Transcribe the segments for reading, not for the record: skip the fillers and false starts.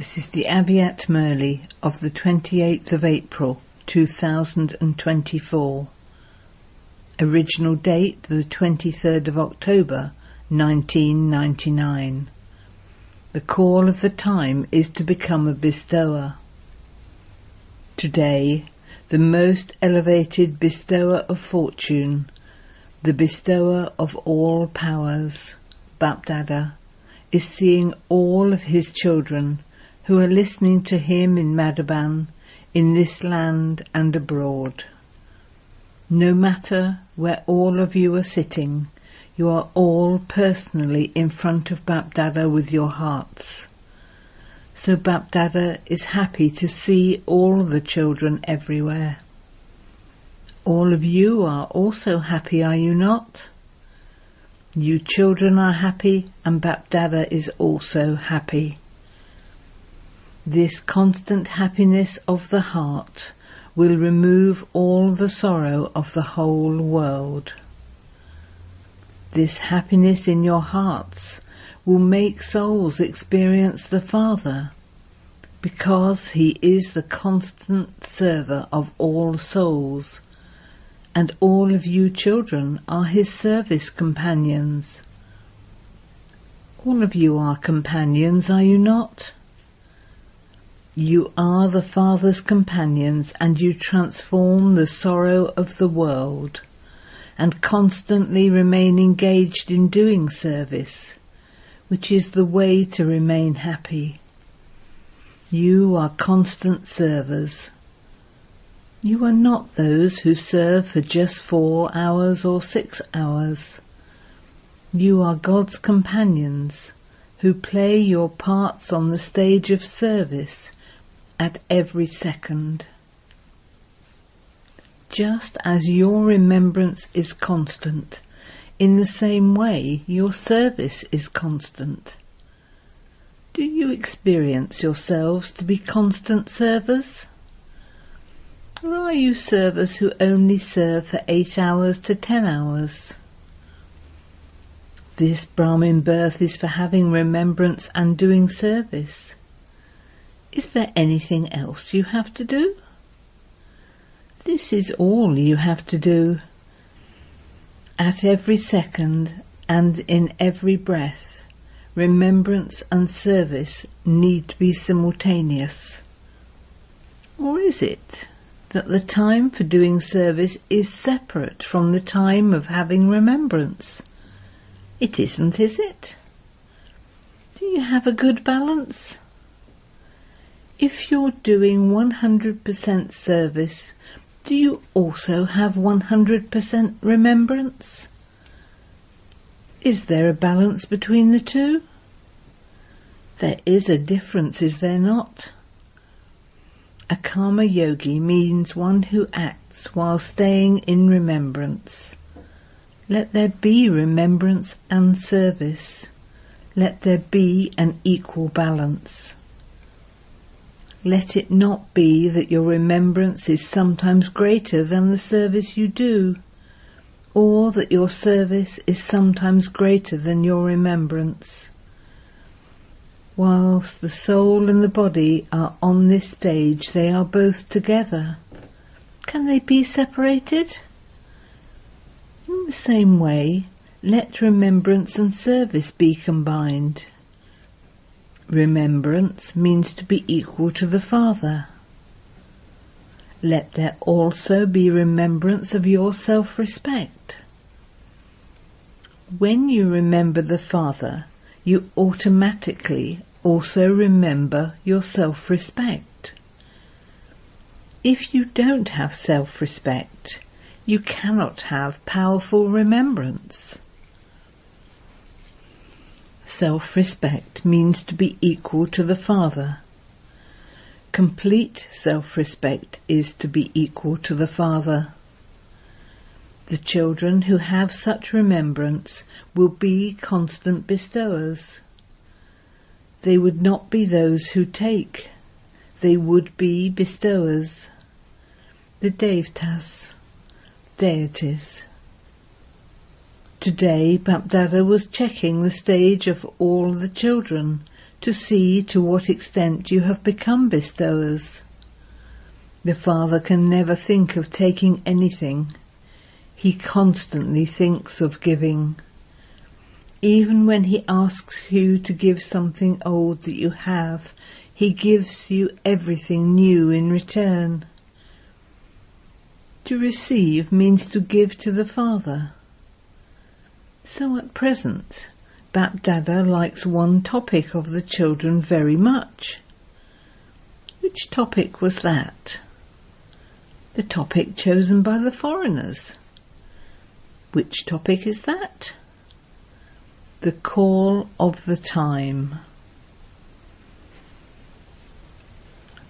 This is the Avyakt Murli of the 28th of April 2024. Original date the 23rd of October 1999. The call of the time is to become a bestower. Today, the most elevated bestower of fortune, the bestower of all powers, BapDada, is seeing all of his children who are listening to him in Madhaban, in this land and abroad. No matter where all of you are sitting, you are all personally in front of BapDada with your hearts. So BapDada is happy to see all the children everywhere. All of you are also happy, are you not? You children are happy, and BapDada is also happy. This constant happiness of the heart will remove all the sorrow of the whole world. This happiness in your hearts will make souls experience the Father, because he is the constant server of all souls, and all of you children are his service companions. All of you are companions, are you not? You are the Father's companions, and you transform the sorrow of the world, and constantly remain engaged in doing service, which is the way to remain happy. You are constant servers. You are not those who serve for just 4 hours or 6 hours. You are God's companions, who play your parts on the stage of service at every second. Just as your remembrance is constant, in the same way your service is constant. Do you experience yourselves to be constant servers? Or are you servers who only serve for 8 hours to 10 hours? This Brahmin birth is for having remembrance and doing service. Is there anything else you have to do? This is all you have to do. At every second and in every breath, remembrance and service need to be simultaneous. Or is it that the time for doing service is separate from the time of having remembrance? It isn't, is it? Do you have a good balance? If you're doing 100% service, do you also have 100% remembrance? Is there a balance between the two? There is a difference, is there not? A karma yogi means one who acts while staying in remembrance. Let there be remembrance and service. Let there be an equal balance. Let it not be that your remembrance is sometimes greater than the service you do, or that your service is sometimes greater than your remembrance. Whilst the soul and the body are on this stage, they are both together. Can they be separated? In the same way, let remembrance and service be combined. Remembrance means to be equal to the Father. Let there also be remembrance of your self-respect. When you remember the Father, you automatically also remember your self-respect. If you don't have self-respect, you cannot have powerful remembrance. Self-respect means to be equal to the Father. Complete self-respect is to be equal to the Father. The children who have such remembrance will be constant bestowers. They would not be those who take. They would be bestowers. The Devtas, deities. Today BapDada was checking the stage of all the children to see to what extent you have become bestowers. The Father can never think of taking anything. He constantly thinks of giving. Even when He asks you to give something old that you have, He gives you everything new in return. To receive means to give to the Father. So at present, BapDada likes one topic of the children very much. Which topic was that? The topic chosen by the foreigners. Which topic is that? The call of the time.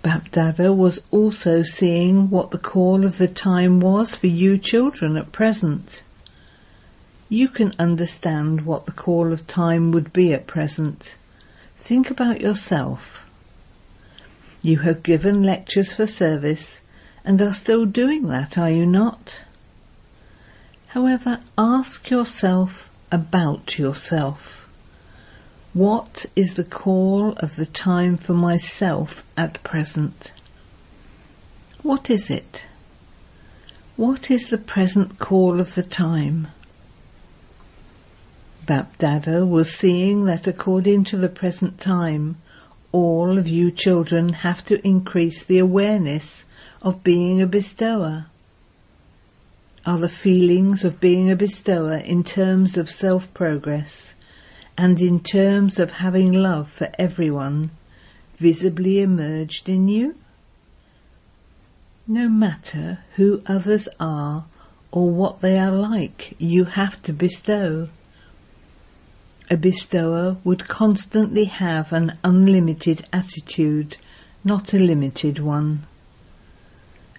BapDada was also seeing what the call of the time was for you children at present. You can understand what the call of time would be at present. Think about yourself. You have given lectures for service and are still doing that, are you not? However, ask yourself about yourself. What is the call of the time for myself at present? What is it? What is the present call of the time? BapDada was seeing that according to the present time, all of you children have to increase the awareness of being a bestower. Are the feelings of being a bestower in terms of self-progress and in terms of having love for everyone visibly emerged in you? No matter who others are or what they are like, you have to bestow. A bestower would constantly have an unlimited attitude, not a limited one.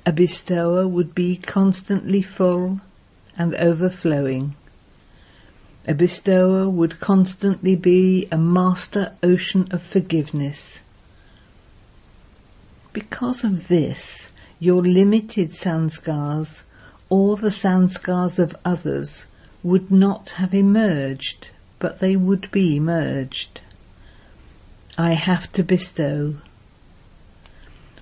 A bestower would be constantly full and overflowing. A bestower would constantly be a master ocean of forgiveness. Because of this, your limited sanskars or the sanskars of others would not have emerged, but they would be merged. I have to bestow.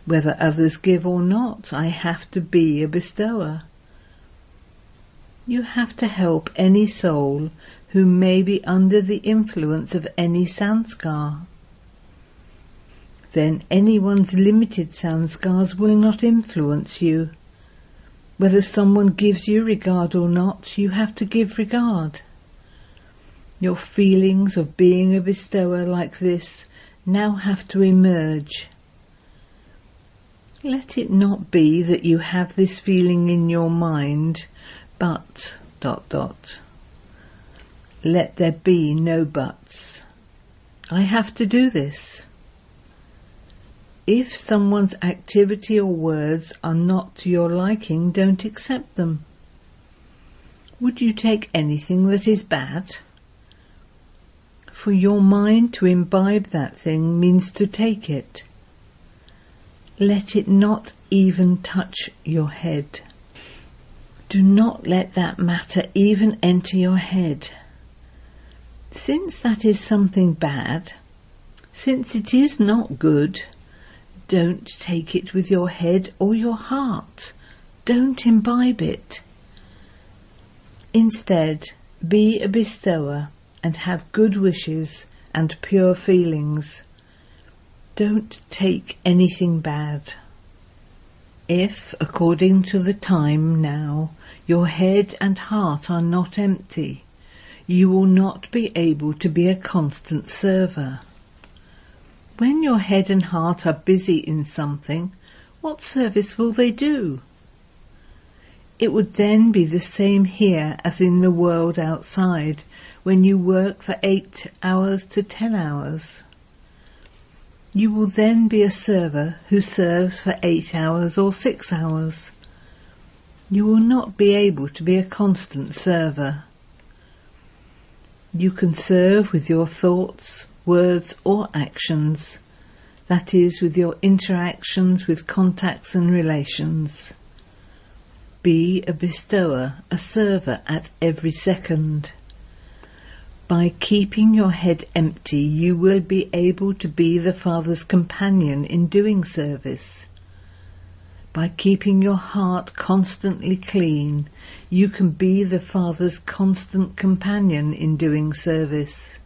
Whether others give or not, I have to be a bestower. You have to help any soul who may be under the influence of any sanskar. Then anyone's limited sanskars will not influence you. Whether someone gives you regard or not, you have to give regard. Your feelings of being a bestower like this now have to emerge. Let it not be that you have this feeling in your mind, but... Let there be no buts. I have to do this. If someone's activity or words are not to your liking, don't accept them. Would you take anything that is bad? For your mind to imbibe that thing means to take it. Let it not even touch your head. Do not let that matter even enter your head. Since that is something bad, since it is not good, don't take it with your head or your heart. Don't imbibe it. Instead, be a bestower and have good wishes and pure feelings. Don't take anything bad. If, according to the time now, your head and heart are not empty, you will not be able to be a constant server. When your head and heart are busy in something, what service will they do? It would then be the same here as in the world outside, when you work for 8 hours to 10 hours. You will then be a server who serves for 8 hours or 6 hours. You will not be able to be a constant server. You can serve with your thoughts, words or actions, that is, with your interactions with contacts and relations. Be a bestower, a server at every second. By keeping your head empty, you will be able to be the Father's companion in doing service. By keeping your heart constantly clean, you can be the Father's constant companion in doing service.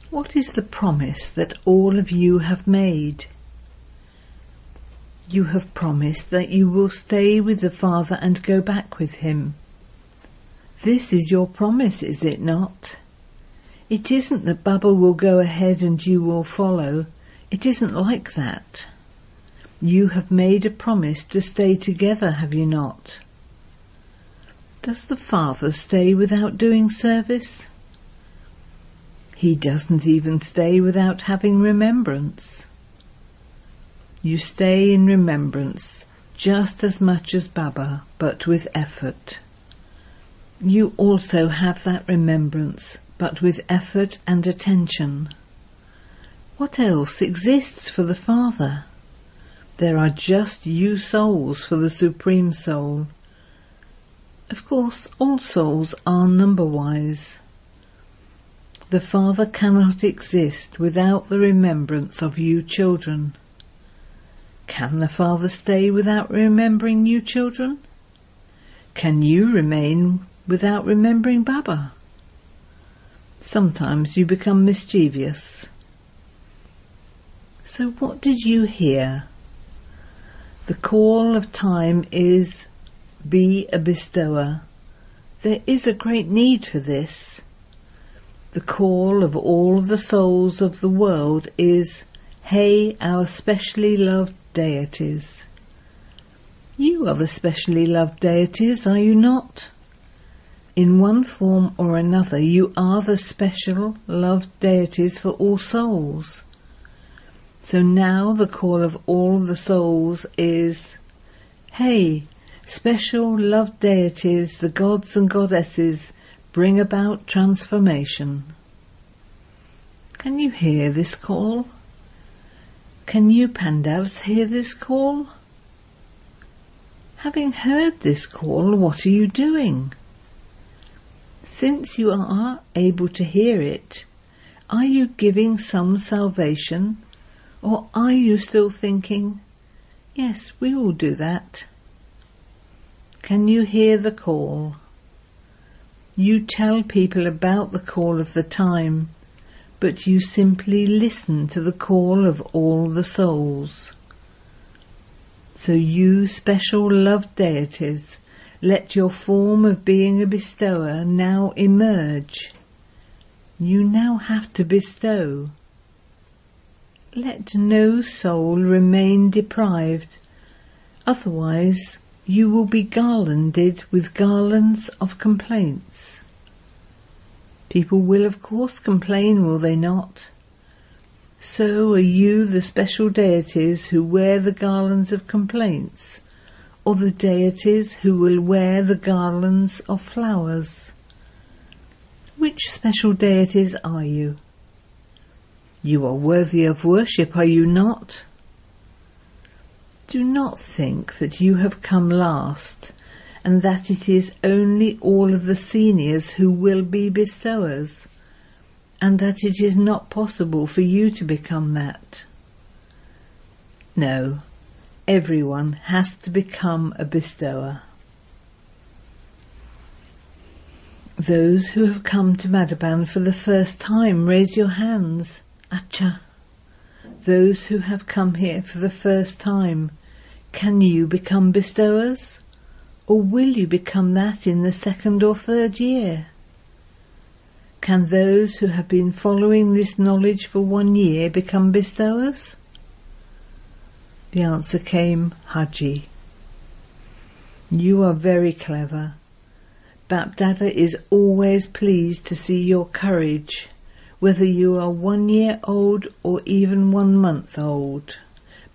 What is the promise that all of you have made? You have promised that you will stay with the Father and go back with him. This is your promise, is it not? It isn't that Baba will go ahead and you will follow. It isn't like that. You have made a promise to stay together, have you not? Does the Father stay without doing service? He doesn't even stay without having remembrance. You stay in remembrance just as much as Baba, but with effort. You also have that remembrance, but with effort and attention. What else exists for the Father? There are just you souls for the Supreme Soul. Of course, all souls are number-wise. The Father cannot exist without the remembrance of you children. Can the Father stay without remembering you children? Can you remain without remembering Baba? Sometimes you become mischievous. So what did you hear? The call of time is, be a bestower. There is a great need for this. The call of all the souls of the world is, hey, our specially loved deities. You are the specially loved deities, are you not? In one form or another, you are the special loved deities for all souls. So now the call of all the souls is, hey, special loved deities, the gods and goddesses, bring about transformation. Can you hear this call? Can you Pandavas hear this call? Having heard this call, what are you doing? Since you are able to hear it, are you giving some salvation, or are you still thinking, yes, we will do that? Can you hear the call? You tell people about the call of the time, but you simply listen to the call of all the souls. So you special loved deities, let your form of being a bestower now emerge. You now have to bestow. Let no soul remain deprived, otherwise you will be garlanded with garlands of complaints. People will of course complain, will they not? So are you the special deities who wear the garlands of complaints, or the deities who will wear the garlands of flowers? Which special deities are you? You are worthy of worship, are you not? Do not think that you have come last, and that it is only all of the seniors who will be bestowers, and that it is not possible for you to become that. No, everyone has to become a bestower. Those who have come to Madhaban for the first time, raise your hands. Acha. Those who have come here for the first time, can you become bestowers? Or will you become that in the 2nd or 3rd year? Can those who have been following this knowledge for 1 year become bestowers? The answer came, Haji. You are very clever. BapDada is always pleased to see your courage, whether you are 1 year old or even 1 month old.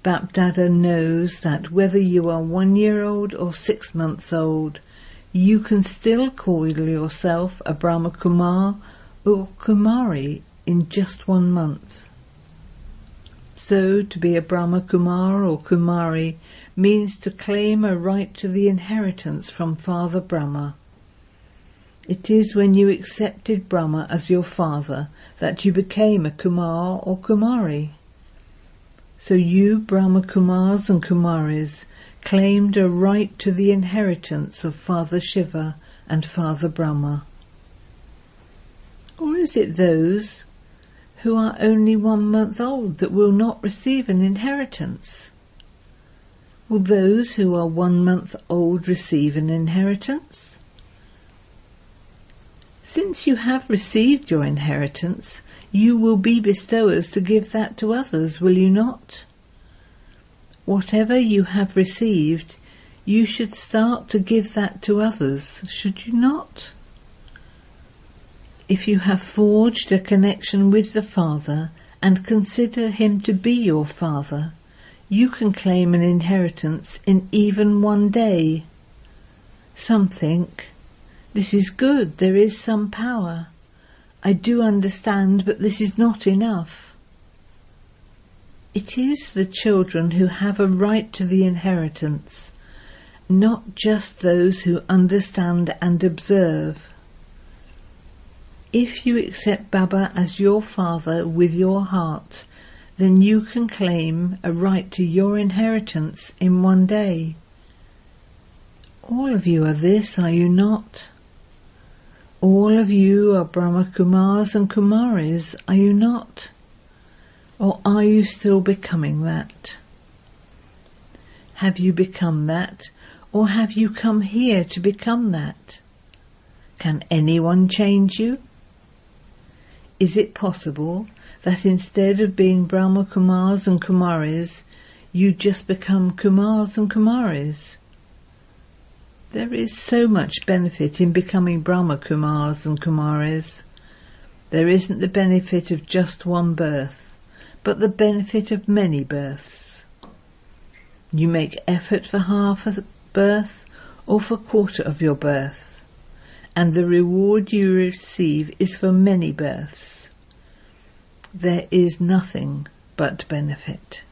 BapDada knows that whether you are 1 year old or 6 months old, you can still call yourself a Brahma Kumar or Kumari in just 1 month. So to be a Brahma Kumar or Kumari means to claim a right to the inheritance from Father Brahma. It is when you accepted Brahma as your father that you became a Kumar or Kumari. So you, Brahma Kumars and Kumaris, claimed a right to the inheritance of Father Shiva and Father Brahma. Or is it those who are only 1 month old that will not receive an inheritance? Will those who are 1 month old receive an inheritance? Since you have received your inheritance, you will be bestowers to give that to others, will you not? Whatever you have received, you should start to give that to others, should you not? If you have forged a connection with the Father and consider him to be your Father, you can claim an inheritance in even 1 day. Some think, this is good, there is some power. I do understand, but this is not enough. It is the children who have a right to the inheritance, not just those who understand and observe. If you accept Baba as your father with your heart, then you can claim a right to your inheritance in 1 day. All of you are this, are you not? All of you are Brahma Kumars and Kumaris, are you not? Or are you still becoming that? Have you become that, or have you come here to become that? Can anyone change you? Is it possible that instead of being Brahma Kumars and Kumaris, you just become Kumars and Kumaris? There is so much benefit in becoming Brahma Kumars and Kumaris. There isn't the benefit of just 1 birth, but the benefit of many births. You make effort for half a birth or for 1/4 of your birth, and the reward you receive is for many births. There is nothing but benefit.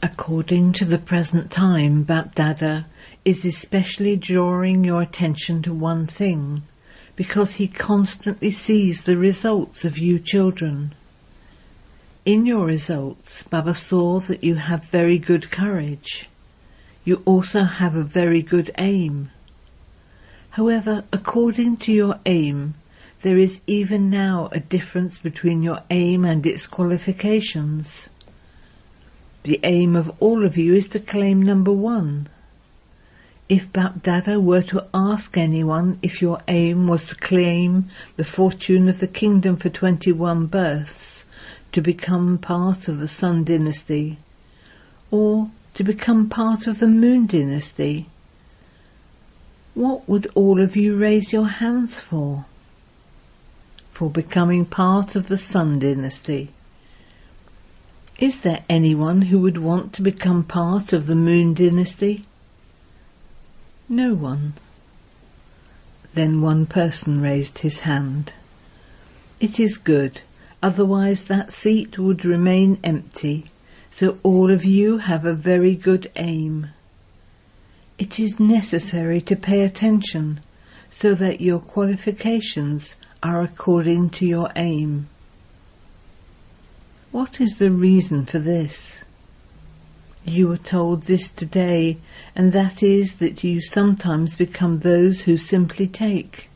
According to the present time, BapDada is especially drawing your attention to one thing, because he constantly sees the results of you children. In your results, Baba saw that you have very good courage. You also have a very good aim. However, according to your aim, there is even now a difference between your aim and its qualifications. The aim of all of you is to claim number 1. If BapDada were to ask anyone if your aim was to claim the fortune of the kingdom for 21 births, to become part of the Sun dynasty, or to become part of the Moon dynasty, what would all of you raise your hands for? For becoming part of the Sun dynasty. Is there anyone who would want to become part of the Moon dynasty? No one. Then 1 person raised his hand. It is good, otherwise that seat would remain empty, so all of you have a very good aim. It is necessary to pay attention, so that your qualifications are according to your aim. What is the reason for this? You were told this today, and that is that you sometimes become those who simply take.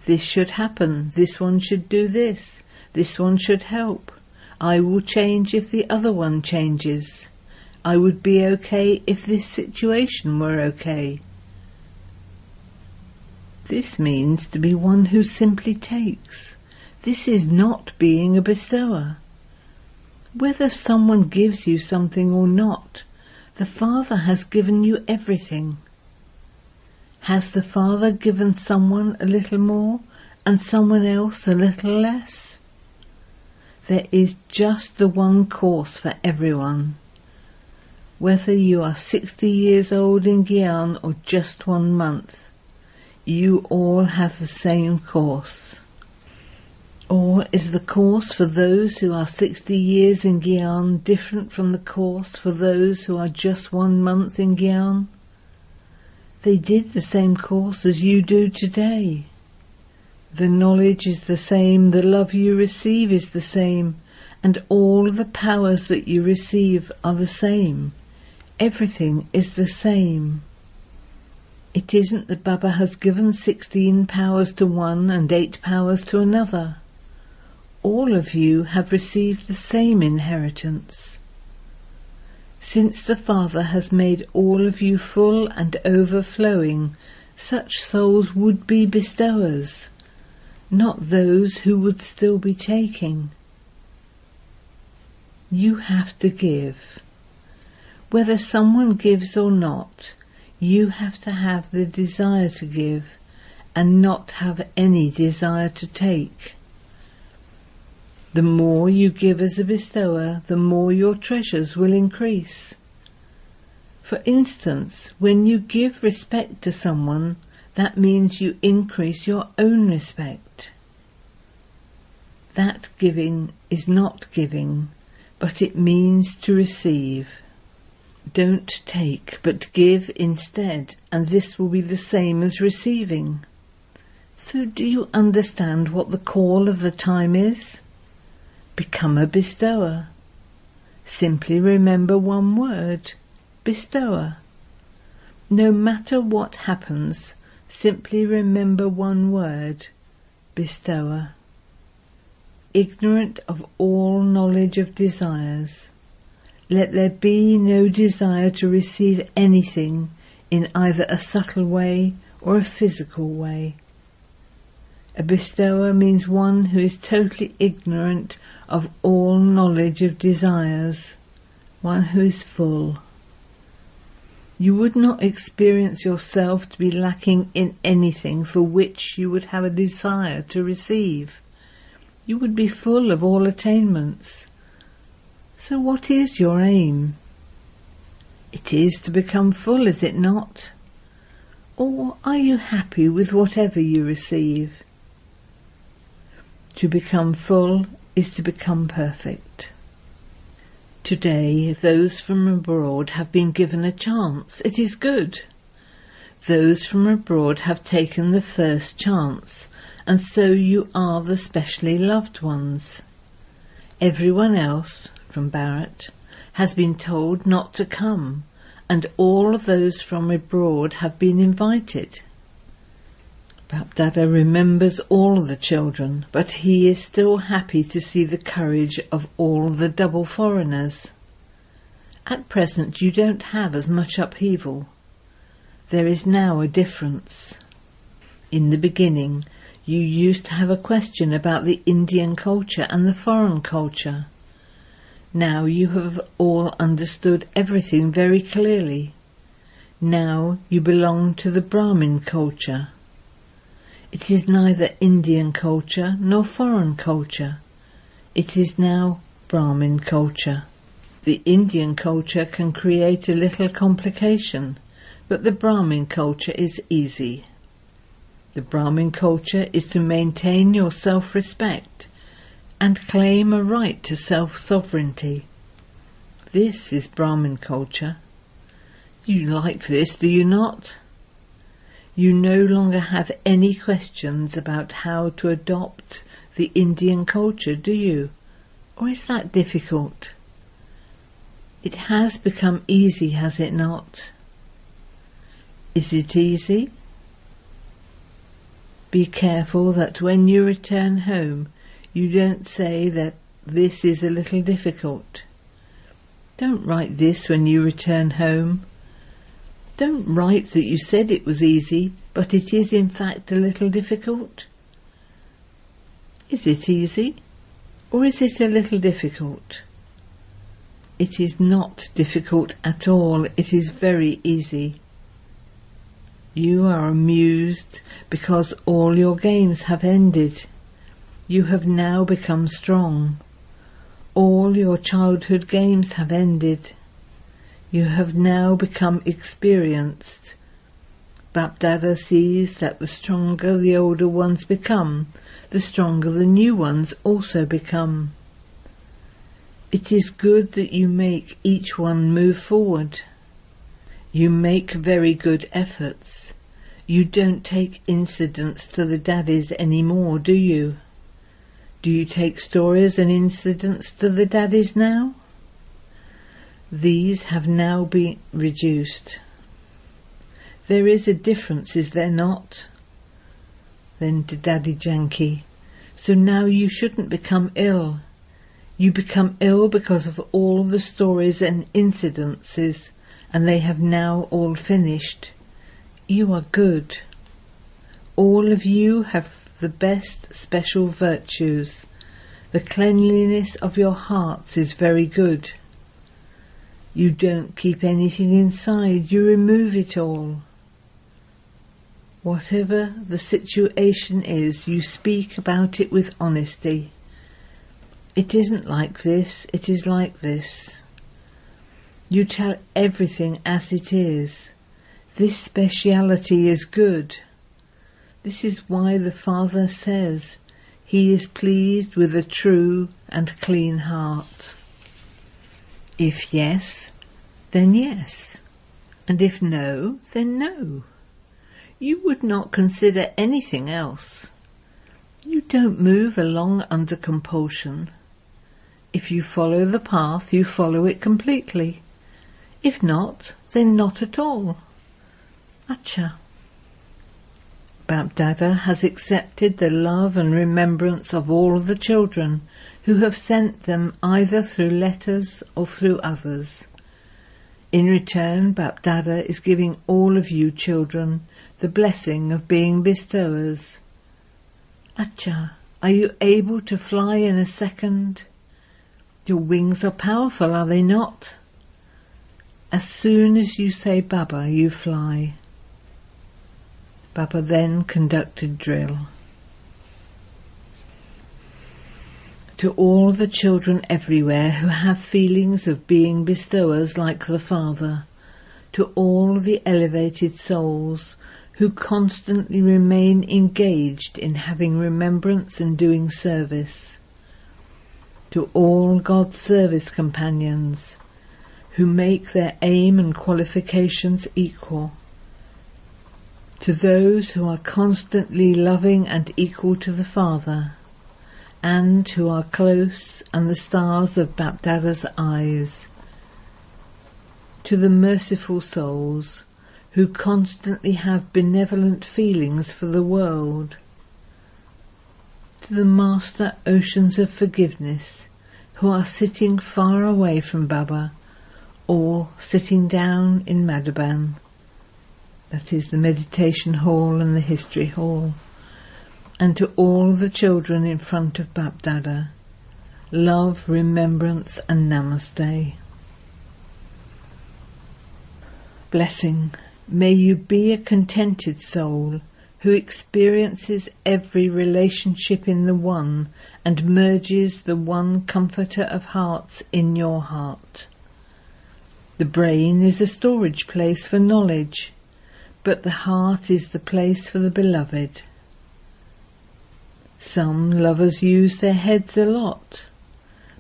This should happen, this one should do this one should help. I will change if the other one changes. I would be okay if this situation were okay. This means to be one who simply takes. This is not being a bestower. Whether someone gives you something or not, the Father has given you everything. Has the Father given someone a little more and someone else a little less? There is just the one course for everyone. Whether you are 60 years old in Gyan or just 1 month, you all have the same course. Or is the course for those who are 60 years in Gyan different from the course for those who are just 1 month in Gyan? They did the same course as you do today. The knowledge is the same, the love you receive is the same, and all the powers that you receive are the same. Everything is the same. It isn't that Baba has given 16 powers to one and 8 powers to another. All of you have received the same inheritance. Since the Father has made all of you full and overflowing, such souls would be bestowers, not those who would still be taking. You have to give. Whether someone gives or not, you have to have the desire to give and not have any desire to take. The more you give as a bestower, the more your treasures will increase. For instance, when you give respect to someone, that means you increase your own respect. That giving is not giving, but it means to receive. Don't take, but give instead, and this will be the same as receiving. So do you understand what the call of the time is? Become a bestower. Simply remember one word, bestower. No matter what happens, simply remember one word, bestower. Ignorant of all knowledge of desires, let there be no desire to receive anything in either a subtle way or a physical way. A bestower means one who is totally ignorant of all knowledge of desires, one who is full. You would not experience yourself to be lacking in anything for which you would have a desire to receive. You would be full of all attainments. So what is your aim? It is to become full, is it not? Or are you happy with whatever you receive? To become full is to become perfect. Today, those from abroad have been given a chance. It is good. Those from abroad have taken the first chance, and so you are the specially loved ones. Everyone else, from Bharat, has been told not to come, and all of those from abroad have been invited. BapDada remembers all the children, but he is still happy to see the courage of all the double foreigners. At present you don't have as much upheaval. There is now a difference. In the beginning, you used to have a question about the Indian culture and the foreign culture. Now you have all understood everything very clearly. Now you belong to the Brahmin culture. It is neither Indian culture nor foreign culture. It is now Brahmin culture. The Indian culture can create a little complication, but the Brahmin culture is easy. The Brahmin culture is to maintain your self-respect and claim a right to self-sovereignty. This is Brahmin culture. You like this, do you not? You no longer have any questions about how to adopt the Indian culture, do you? Or is that difficult? It has become easy, has it not? Is it easy? Be careful that when you return home, you don't say that this is a little difficult. Don't write this when you return home. Don't write that you said it was easy, but it is in fact a little difficult. Is it easy, or is it a little difficult? It is not difficult at all, it is very easy. You are amused because all your games have ended. You have now become strong. All your childhood games have ended. You have now become experienced. BapDada sees that the stronger the older ones become, the stronger the new ones also become. It is good that you make each one move forward. You make very good efforts. You don't take incidents to the daddies anymore, do you? Do you take stories and incidents to the daddies now? These have now been reduced. There is a difference, is there not? Then to Daddy Janky, so now you shouldn't become ill. You become ill because of all the stories and incidences, and they have now all finished. You are good. All of you have the best special virtues. The cleanliness of your hearts is very good. You don't keep anything inside, you remove it all. Whatever the situation is, you speak about it with honesty. It isn't like this, it is like this. You tell everything as it is. This speciality is good. This is why the Father says he is pleased with a true and clean heart. If yes, then yes, and if no, then no. You would not consider anything else. You don't move along under compulsion. If you follow the path, you follow it completely. If not, then not at all. Acha. BapDada has accepted the love and remembrance of all the children who have sent them either through letters or through others. In return, BapDada is giving all of you children the blessing of being bestowers. Acha, are you able to fly in a second? Your wings are powerful, are they not? As soon as you say Baba, you fly. Baba then conducted drill. To all the children everywhere who have feelings of being bestowers like the Father, to all the elevated souls who constantly remain engaged in having remembrance and doing service, to all God's service companions who make their aim and qualifications equal, to those who are constantly loving and equal to the Father, and who are close and the stars of BapDada's eyes, to the merciful souls who constantly have benevolent feelings for the world, to the master oceans of forgiveness who are sitting far away from Baba or sitting down in Madhaban, that is the meditation hall and the history hall, and to all the children in front of BapDada, love, remembrance and namaste. Blessing. May you be a contented soul who experiences every relationship in the One and merges the one comforter of hearts in your heart. The brain is a storage place for knowledge, but the heart is the place for the beloved. Some lovers use their heads a lot,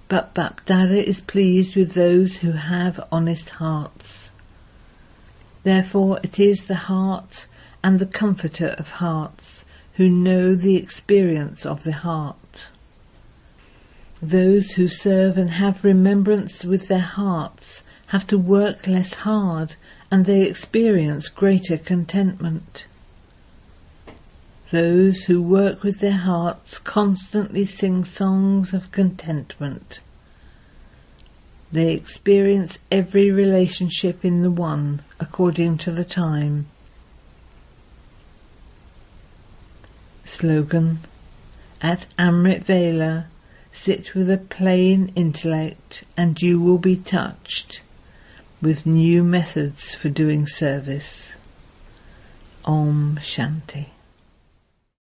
but BapDada is pleased with those who have honest hearts. Therefore it is the heart and the comforter of hearts who know the experience of the heart. Those who serve and have remembrance with their hearts have to work less hard, and they experience greater contentment. Those who work with their hearts constantly sing songs of contentment. They experience every relationship in the One according to the time. Slogan. At Amrit Vela, sit with a plain intellect and you will be touched with new methods for doing service. Om Shanti.